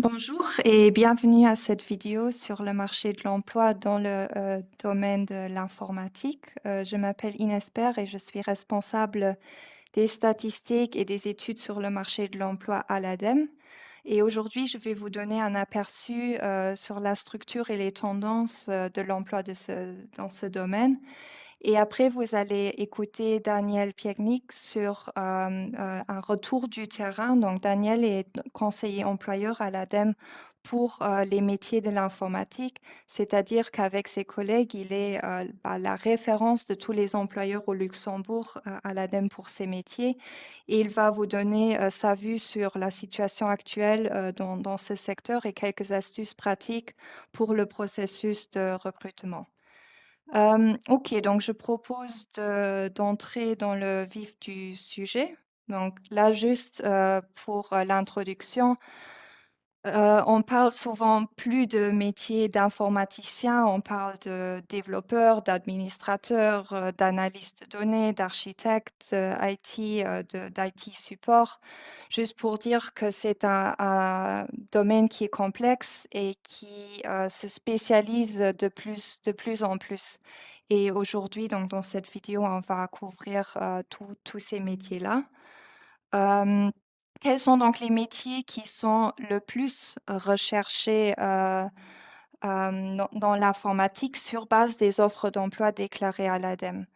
Bonjour et bienvenue à cette vidéo sur le marché de l'emploi dans le domaine de l'informatique. Je m'appelle Inès Père et je suis responsable des statistiques et des études sur le marché de l'emploi à l'ADEME. Et aujourd'hui, je vais vous donner un aperçu sur la structure et les tendances de l'emploi dans ce domaine. Et après, vous allez écouter Daniel Piegnik sur un retour du terrain. Donc, Daniel est conseiller employeur à l'ADEME pour les métiers de l'informatique, c'est-à-dire qu'avec ses collègues, il est la référence de tous les employeurs au Luxembourg à l'ADEME pour ces métiers. Et il va vous donner sa vue sur la situation actuelle dans ce secteur et quelques astuces pratiques pour le processus de recrutement. OK, donc je propose d'entrer dans le vif du sujet. Donc là, juste, pour, l'introduction, on parle souvent plus de métier d'informaticien, on parle de développeur, d'administrateur, d'analyste de données, d'architecte, IT, d'IT support. Juste pour dire que c'est un domaine qui est complexe et qui, se spécialise de plus en plus. Et aujourd'hui, donc dans cette vidéo, on va couvrir, tous ces métiers-là. Hem Quels sont donc les métiers qui sont le plus recherchés, dans l'informatique sur base des offres d'emploi déclarées à l'ADEME?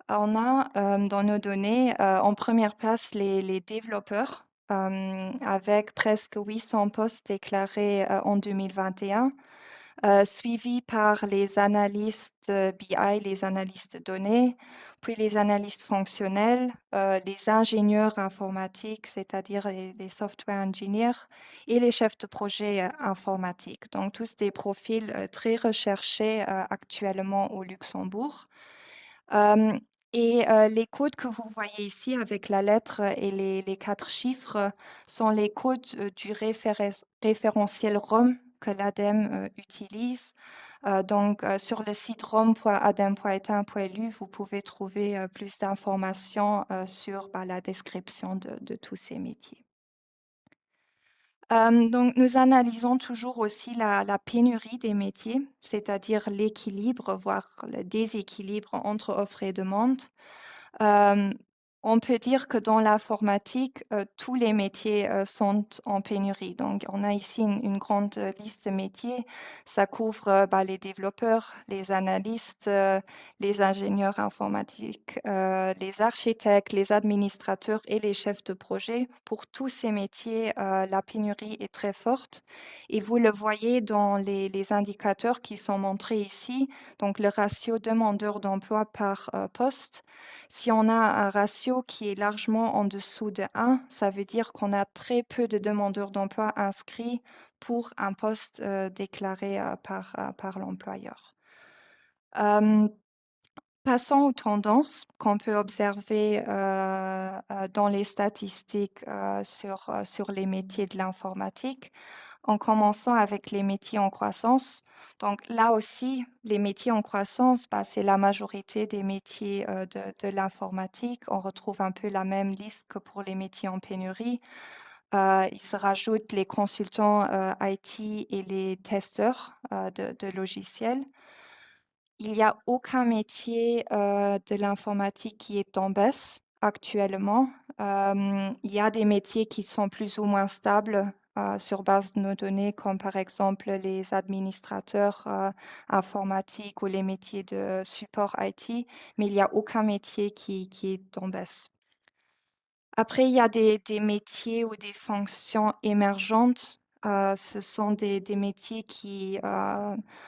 On a, dans nos données, en première place les développeurs, avec presque 800 postes déclarés, en 2021, suivis par les analystes, BI, les analystes de données, puis les analystes fonctionnels, les ingénieurs informatiques, c'est-à-dire les software engineers et les chefs de projet, informatiques. Donc tous des profils, très recherchés, actuellement au Luxembourg. Hem et les codes que vous voyez ici avec la lettre et les 4 chiffres, sont les codes, du référentiel ROM que l'ADEME, utilise. Donc sur le site rom.adem.etain.lu, vous pouvez trouver, plus d'informations, sur, la description de tous ces métiers. Donc nous analysons toujours aussi la pénurie des métiers, c'est-à-dire l'équilibre, voire le déséquilibre entre offre et demande. Hem, on peut dire que dans l'informatique, tous les métiers, sont en pénurie. Donc on a ici une grande, liste de métiers. Ça couvre, les développeurs, les analystes, les ingénieurs informatiques, les architectes, les administrateurs et les chefs de projet. Pour tous ces métiers, la pénurie est très forte et vous le voyez dans les indicateurs qui sont montrés ici, donc le ratio demandeurs d'emploi par, poste. Si on a un ratio qui est largement en dessous de 1, ça veut dire qu'on a très peu de demandeurs d'emploi inscrits pour un poste, déclaré, par l'employeur. Hem, Passons aux tendances qu'on peut observer, dans les statistiques, sur les métiers de l'informatique. En commençant avec les métiers en croissance. Donc là aussi, les métiers en croissance, c'est la majorité des métiers, de l'informatique. On retrouve un peu la même liste que pour les métiers en pénurie. Il se rajoutent les consultants, IT et les testeurs, de logiciels. Il y a aucun métier, de l'informatique qui est en baisse actuellement. Il y a des métiers qui sont plus ou moins stables, sur base de nos données, comme par exemple les administrateurs, informatiques ou les métiers de support IT, mais il y a aucun métier qui est en baisse. Après, il y a des métiers ou des fonctions émergentes. Ce sont des métiers qui,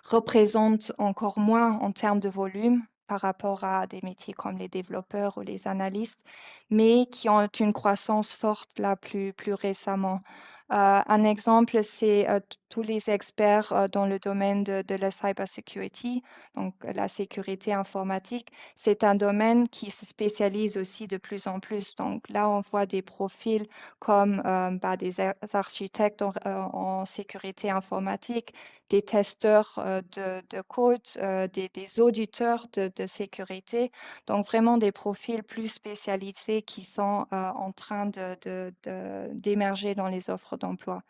représentent encore moins en termes de volume par rapport à des métiers comme les développeurs ou les analystes, mais qui ont une croissance forte là plus récemment. Un exemple, c'est, tous les experts, dans le domaine de la cybersecurity, donc la sécurité informatique. C'est un domaine qui se spécialise aussi de plus en plus. Donc là, on voit des profils comme, des architectes en sécurité informatique, des testeurs, de code, des auditeurs de sécurité. Donc vraiment des profils plus spécialisés qui sont, en train d'émerger dans les offres offres d'emploi.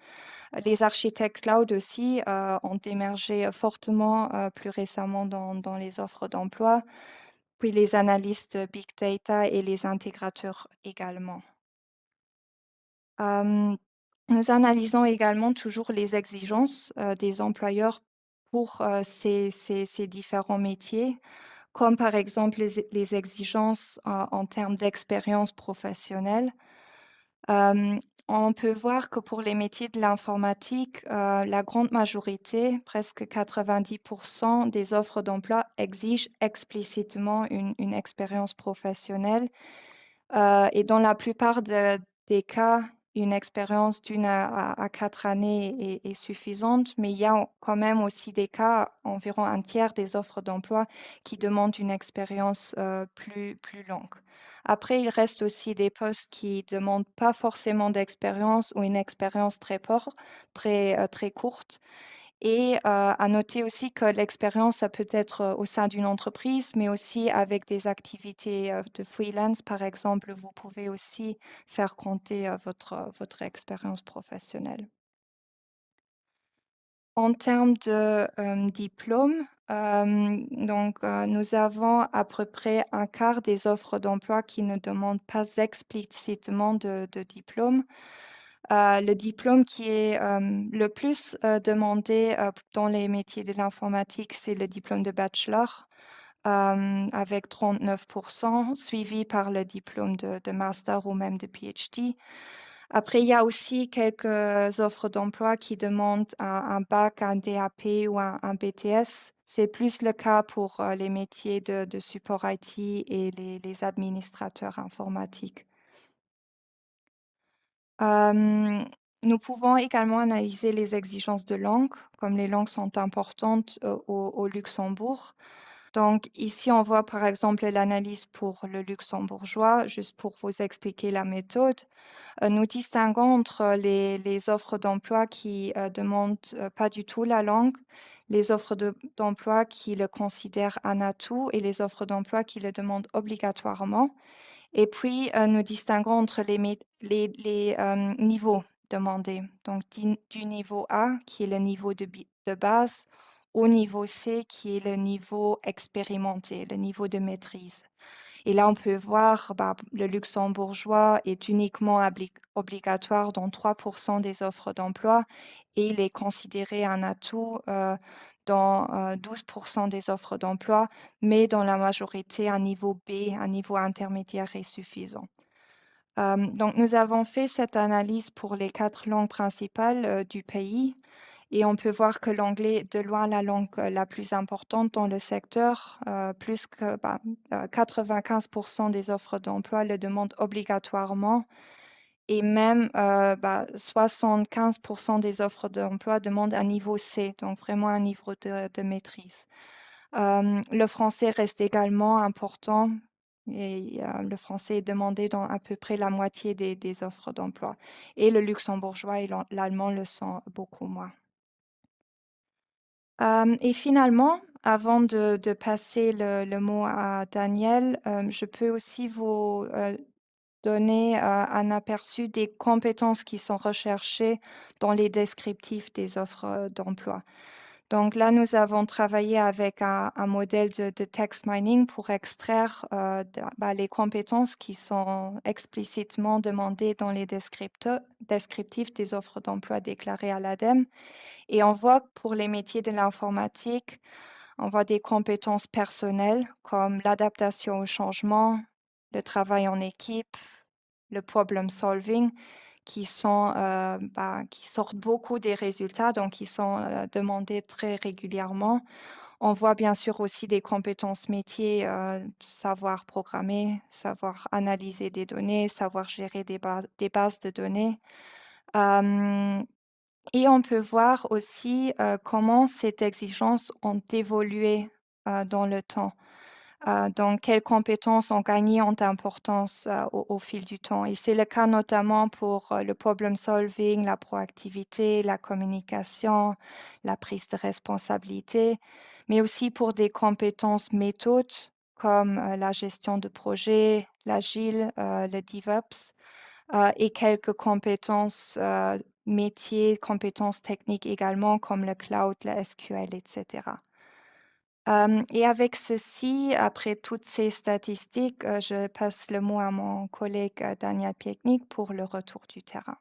Les architectes cloud aussi ont émergé fortement plus récemment dans les offres d'emploi, puis les analystes big data et les intégrateurs également. Hem, Nous analysons également toujours les exigences des employeurs pour ces différents métiers, comme par exemple les exigences en termes d'expérience professionnelle. Hem, on peut voir que pour les métiers de l'informatique, la grande majorité, presque 90 des offres d'emploi exigent explicitement une expérience professionnelle, et dans la plupart des cas, une expérience d'1 à 4 années est suffisante, mais il y a quand même aussi des cas, environ un tiers des offres d'emploi qui demandent une expérience, plus longue. Après, il reste aussi des postes qui demandent pas forcément d'expérience ou une expérience très courte et à noter aussi que l'expérience, ça peut être, au sein d'une entreprise, mais aussi avec des activités, de freelance, par exemple. Vous pouvez aussi faire compter, votre expérience professionnelle. En termes de, diplôme, nous avons à peu près un quart des offres d'emploi qui ne demandent pas explicitement de diplôme. Le diplôme qui est, le plus, demandé, dans les métiers de l'informatique, c'est le diplôme de bachelor, avec 39, suivi par le diplôme de master ou même de PhD. Après, il y a aussi quelques offres d'emploi qui demandent un bac, un DAP ou un BTS. C'est plus le cas pour, les métiers de support IT et les administrateurs informatiques. Hem, Nous pouvons également analyser les exigences de langue, comme les langues sont importantes, au Luxembourg. Donc ici, on voit par exemple l'analyse pour le luxembourgeois, juste pour vous expliquer la méthode. Nous distinguons entre les offres d'emploi qui, demandent, pas du tout la langue, les offres d'emploi qui le considèrent un atout et les offres d'emploi qui le demandent obligatoirement. Et puis, nous distinguons entre les niveaux demandés. Donc du niveau A, qui est le niveau de base, au niveau C, qui est le niveau expérimenté, le niveau de maîtrise. Et là, on peut voir, bah, le luxembourgeois est uniquement obligatoire dans 3 des offres d'emploi et il est considéré un atout, dans, 12 des offres d'emploi, mais dans la majorité, un niveau B, un niveau intermédiaire est suffisant. Donc nous avons fait cette analyse pour les 4 langues principales, du pays et on peut voir que l'anglais est de loin la langue, la plus importante dans le secteur, plus que, 95 des offres d'emploi le demandent obligatoirement et même, 75 des offres d'emploi demandent un niveau C, donc vraiment un niveau de maîtrise. Le français reste également important et le français est demandé dans à peu près la moitié des offres d'emploi et le luxembourgeois et l'allemand le sont beaucoup moins. Et finalement, avant de passer le mot à Daniel, je peux aussi vous, donner, un aperçu des compétences qui sont recherchées dans les descriptifs des offres, d'emploi. Donc là, nous avons travaillé avec un modèle de text mining pour extraire, les compétences qui sont explicitement demandées dans les descriptifs des offres d'emploi déclarées à l'ADEME et on voit que pour les métiers de l'informatique, on voit des compétences personnelles comme l'adaptation au changement, le travail en équipe, le problem solving qui sortent beaucoup des résultats, donc qui sont, demandés très régulièrement. On voit bien sûr aussi des compétences métiers, savoir programmer, savoir analyser des données, savoir gérer des bases de données. Hem Et on peut voir aussi, comment ces exigences ont évolué, dans le temps. Donc quelles compétences ont gagné en importance, au fil du temps et c'est le cas notamment pour, le problem solving, la proactivité, la communication, la prise de responsabilité, mais aussi pour des compétences méthodes comme, la gestion de projet, l'agile, le DevOps, et quelques compétences, métiers, compétences techniques également, comme le cloud, le SQL, etc. Et avec ceci, après toutes ces statistiques, je passe le mot à mon collègue Daniel Pieknik pour le retour du terrain.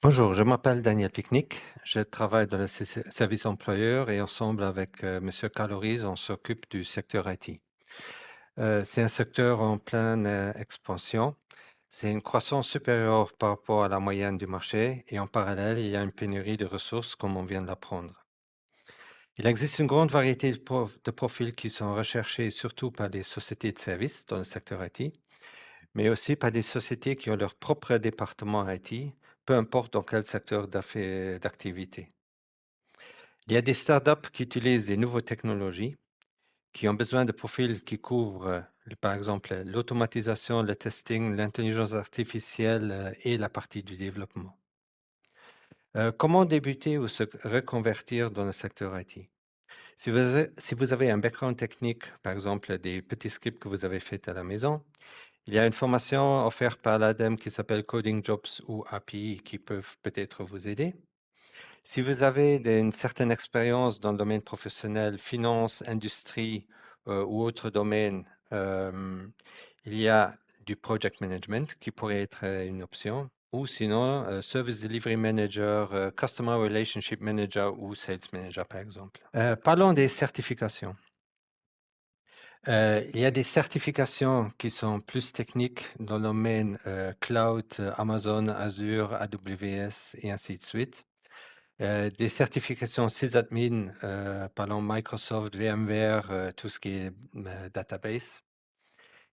Bonjour, je m'appelle Daniel Picnic. Je travaille dans le service employeur et ensemble avec Monsieur Caloris, on s'occupe du secteur IT. C'est un secteur en pleine expansion. C'est une croissance supérieure par rapport à la moyenne du marché et en parallèle, il y a une pénurie de ressources comme on vient de l'apprendre. Il existe une grande variété de profils qui sont recherchés surtout par des sociétés de services dans le secteur IT, mais aussi par des sociétés qui ont leur propre département IT, peu importe dans quel secteur d'activité. Il y a des startups qui utilisent des nouvelles technologies, qui ont besoin de profils qui couvrent, par exemple, l'automatisation, le testing, l'intelligence artificielle et la partie du développement. Comment débuter ou se reconvertir dans le secteur IT? Si vous avez un background technique, par exemple des petits scripts que vous avez faits à la maison, il y a une formation offerte par l'ADEME qui s'appelle Coding Jobs ou API qui peuvent peut-être vous aider. Si vous avez une certaine expérience dans le domaine professionnel, finance, industrie ou autre domaine, il y a du project management qui pourrait être une option, ou sinon Service Delivery Manager, Customer Relationship Manager ou Sales Manager par exemple. Parlons des certifications. Il y a des certifications qui sont plus techniques dans le domaine cloud, Amazon, Azure, AWS et ainsi de suite. Des certifications sysadmin, parlant Microsoft, VMware, tout ce qui est database.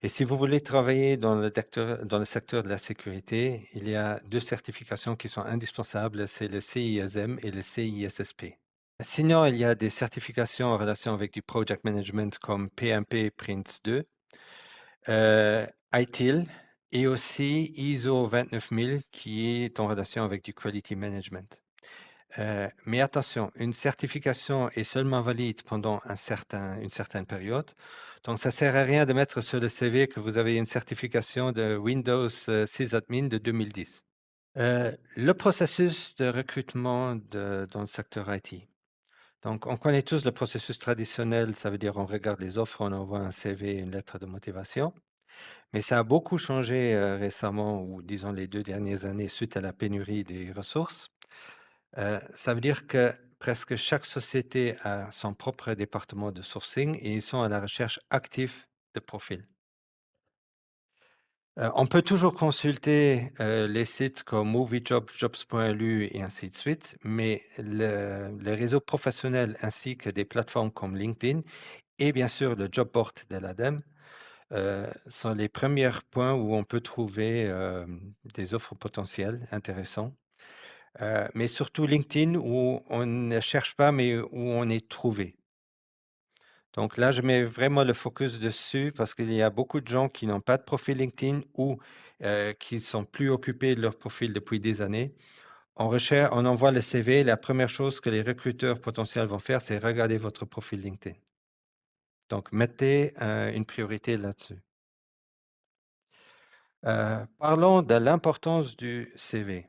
Et si vous voulez travailler dans le secteur de la sécurité, il y a deux certifications qui sont indispensables, c'est le CISM et le CISSP. Sinon, il y a des certifications en relation avec du project management comme PMP Prince 2, ITIL et aussi ISO 29000 qui est en relation avec du quality management. Mais attention, une certification est seulement valide pendant une certaine période. Donc, ça ne sert à rien de mettre sur le CV que vous avez une certification de Windows Sysadmin de 2010. Le processus de recrutement dans le secteur IT. Donc, on connaît tous le processus traditionnel, ça veut dire on regarde les offres, on envoie un CV, une lettre de motivation. Mais ça a beaucoup changé récemment, ou disons les 2 dernières années, suite à la pénurie des ressources. Ça veut dire que presque chaque société a son propre département de sourcing et ils sont à la recherche active de profils. On peut toujours consulter les sites comme MovieJobs, Jobs.lu et ainsi de suite, mais les réseaux professionnels ainsi que des plateformes comme LinkedIn et bien sûr le job board de l'ADEME sont les premiers points où on peut trouver des offres potentielles intéressantes. Mais surtout LinkedIn où on ne cherche pas, mais où on est trouvé. Donc là, je mets vraiment le focus dessus parce qu'il y a beaucoup de gens qui n'ont pas de profil LinkedIn ou qui sont plus occupés de leur profil depuis des années. On envoie le CV. La première chose que les recruteurs potentiels vont faire, c'est regarder votre profil LinkedIn. Donc, mettez une priorité là-dessus. Parlons de l'importance du CV.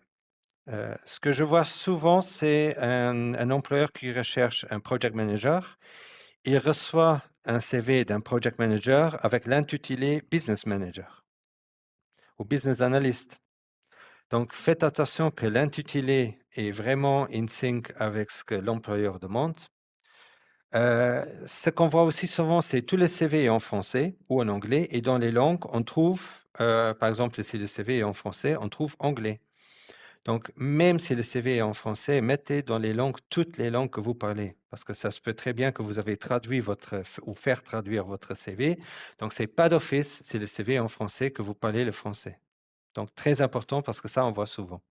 Ce que je vois souvent, c'est un employeur qui recherche un project manager. Il reçoit un CV d'un project manager avec l'intitulé business manager ou business analyst. Donc, faites attention que l'intitulé est vraiment in sync avec ce que l'employeur demande. Ce qu'on voit aussi souvent, c'est tous les CV en français ou en anglais et dans les langues, on trouve, par exemple, si le CV est en français, on trouve anglais. Donc, même si le CV est en français, mettez dans les langues toutes les langues que vous parlez, parce que ça se peut très bien que vous avez traduit ou faire traduire votre CV. Donc, c'est pas d'office, c'est le CV en français que vous parlez le français. Donc, très important parce que ça, on voit souvent.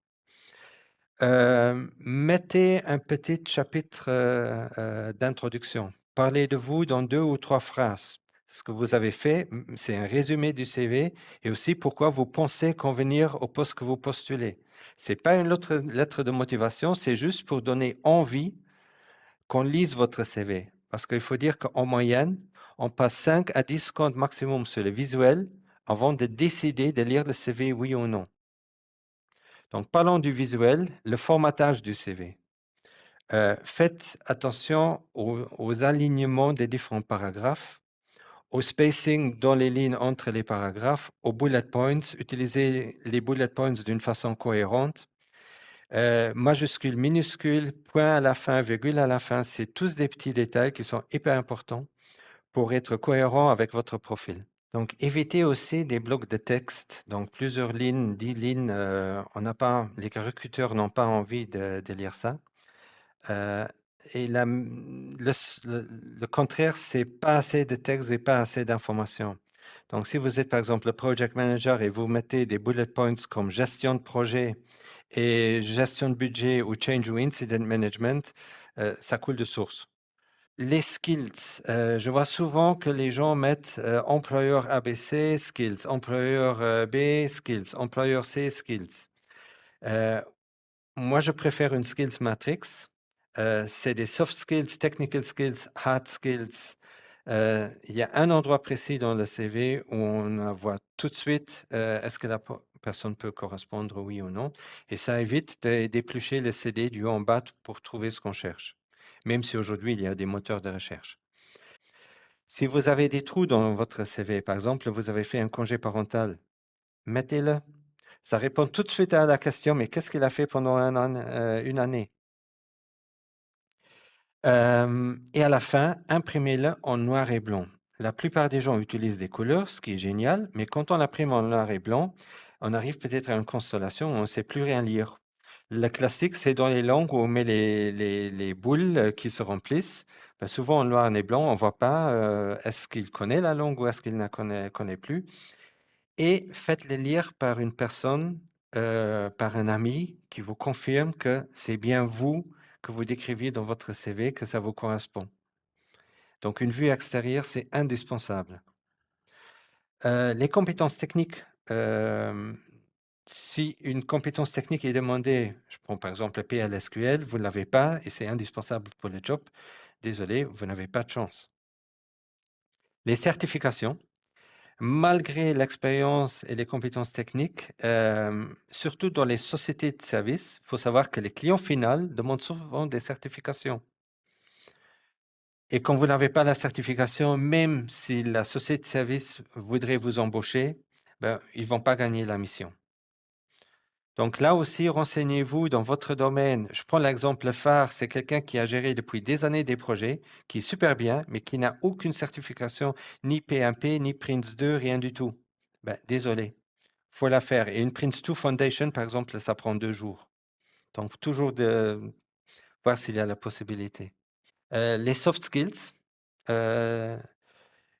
Mettez un petit chapitre d'introduction. Parlez de vous dans 2 ou 3 phrases. Ce que vous avez fait, c'est un résumé du CV et aussi pourquoi vous pensez convenir au poste que vous postulez. C'est pas une autre lettre de motivation, c'est juste pour donner envie qu'on lise votre CV. Parce qu'il faut dire qu'en moyenne, on passe 5 à 10 secondes maximum sur le visuel avant de décider de lire le CV oui ou non. Donc, parlons du visuel, le formatage du CV. Faites attention aux alignements des différents paragraphes, au spacing dans les lignes entre les paragraphes, aux bullet points. Utilisez les bullet points d'une façon cohérente. Majuscule, minuscule, point à la fin, virgule à la fin, c'est tous des petits détails qui sont hyper importants pour être cohérent avec votre profil. Donc, évitez aussi des blocs de texte, donc plusieurs lignes, 10 lignes. Les recruteurs n'ont pas envie de lire ça. Euh, et le contraire, c'est pas assez de texte et pas assez d'informations. Donc, si vous êtes par exemple le project manager et vous mettez des bullet points comme gestion de projet et gestion de budget ou change ou incident management, ça coule de source. Les skills, je vois souvent que les gens mettent employeur ABC, skills, employeur B, skills, employeur C, skills. Euh, Moi, je préfère une skills matrix. C'est des soft skills, technical skills, hard skills. Il y a un endroit précis dans le CV où on voit tout de suite est-ce que la personne peut correspondre, oui ou non. Et ça évite d'éplucher le CD du haut en bas pour trouver ce qu'on cherche, même si aujourd'hui, il y a des moteurs de recherche. Si vous avez des trous dans votre CV, par exemple, vous avez fait un congé parental, mettez-le. Ça répond tout de suite à la question, mais qu'est-ce qu'il a fait pendant une année? Et à la fin, imprimez-le en noir et blanc. La plupart des gens utilisent des couleurs, ce qui est génial, mais quand on l'imprime en noir et blanc, on arrive peut-être à une constellation où on ne sait plus rien lire. Le classique, c'est dans les langues où on met les boules qui se remplissent. Ben, souvent en noir et blanc, on ne voit pas est-ce qu'il connaît la langue ou est-ce qu'il ne connaît plus. Et faites-les lire par une personne, par un ami qui vous confirme que c'est bien vous que vous décriviez dans votre CV, que ça vous correspond. Donc une vue extérieure, c'est indispensable. Les compétences techniques, si une compétence technique est demandée, je prends par exemple le PLSQL, vous ne l'avez pas et c'est indispensable pour le job, désolé, vous n'avez pas de chance. Les certifications, malgré l'expérience et les compétences techniques, surtout dans les sociétés de services, il faut savoir que les clients finaux demandent souvent des certifications. Et quand vous n'avez pas la certification, même si la société de service voudrait vous embaucher, ben, ils ne vont pas gagner la mission. Donc là aussi, renseignez-vous dans votre domaine. Je prends l'exemple phare, c'est quelqu'un qui a géré depuis des années des projets, qui est super bien, mais qui n'a aucune certification, ni PMP, ni Prince2, rien du tout. Ben, désolé, faut la faire. Et une Prince2 Foundation, par exemple, ça prend 2 jours. Donc toujours de voir s'il y a la possibilité. Les soft skills, euh,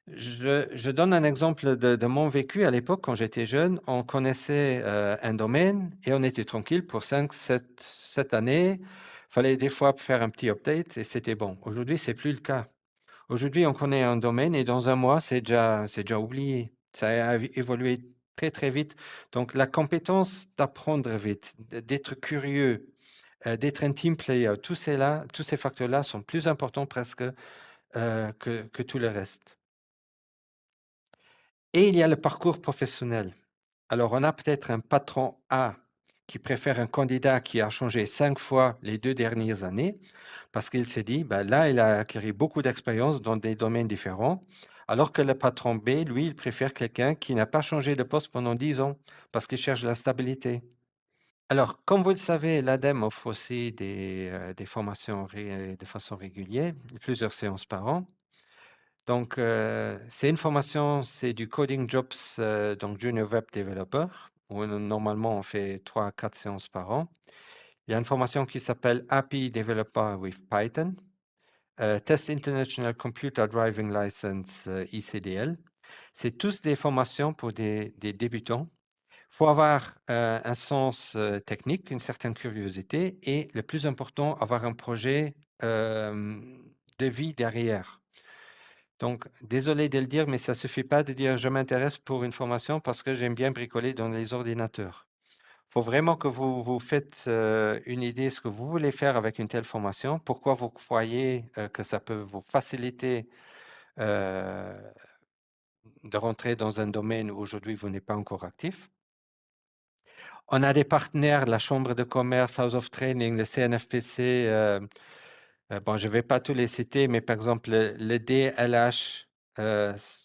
je donne un exemple de mon vécu à l'époque, quand j'étais jeune. On connaissait un domaine et on était tranquille pour 5, 7 années. Il fallait des fois faire un petit update et c'était bon. Aujourd'hui, c'est plus le cas. Aujourd'hui, on connaît un domaine et dans un mois, c'est déjà oublié. Ça a évolué très, très vite. Donc, la compétence d'apprendre vite, d'être curieux, d'être un team player, tous ces facteurs-là sont plus importants presque que tout le reste. Et il y a le parcours professionnel. Alors, on a peut-être un patron A qui préfère un candidat qui a changé 5 fois les 2 dernières années parce qu'il s'est dit, ben là, il a acquis beaucoup d'expérience dans des domaines différents, alors que le patron B, lui, il préfère quelqu'un qui n'a pas changé de poste pendant 10 ans parce qu'il cherche la stabilité. Alors, comme vous le savez, l'ADEME offre aussi des formations de façon régulière, plusieurs séances par an. Donc, c'est une formation, c'est du Coding Jobs, donc Junior Web Developer, où normalement on fait 3 à 4 séances par an. Il y a une formation qui s'appelle API Developer with Python, Test International Computer Driving License, ICDL. C'est tous des formations pour des débutants. Il faut avoir un sens technique, une certaine curiosité et le plus important, avoir un projet de vie derrière. Donc, désolé de le dire, mais ça ne suffit pas de dire je m'intéresse pour une formation parce que j'aime bien bricoler dans les ordinateurs. Il faut vraiment que vous vous faites une idée de ce que vous voulez faire avec une telle formation, pourquoi vous croyez que ça peut vous faciliter euh, de rentrer dans un domaine où aujourd'hui vous n'êtes pas encore actif. On a des partenaires, la chambre de commerce, House of Training, le CNFPC, bon, je ne vais pas tous les citer, mais par exemple, le DLH,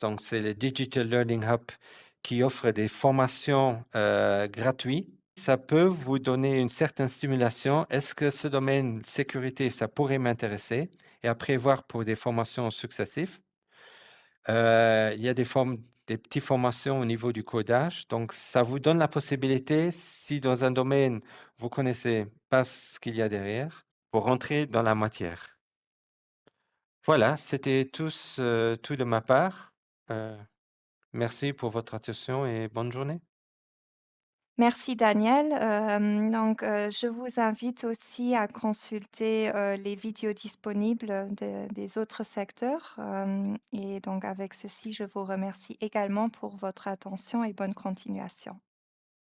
donc c'est le Digital Learning Hub qui offre des formations, gratuites. Ça peut vous donner une certaine stimulation. Est-ce que ce domaine sécurité, ça pourrait m'intéresser? Et après voir pour des formations successives. Il y a des petites formations au niveau du codage, donc ça vous donne la possibilité, si dans un domaine, vous connaissez pas ce qu'il y a derrière, pour rentrer dans la matière. Voilà, c'était tout de ma part. Heu, Merci pour votre attention et bonne journée. Merci Daniel. Je vous invite aussi à consulter, les vidéos disponibles des autres secteurs. Et donc avec ceci, je vous remercie également pour votre attention et bonne continuation.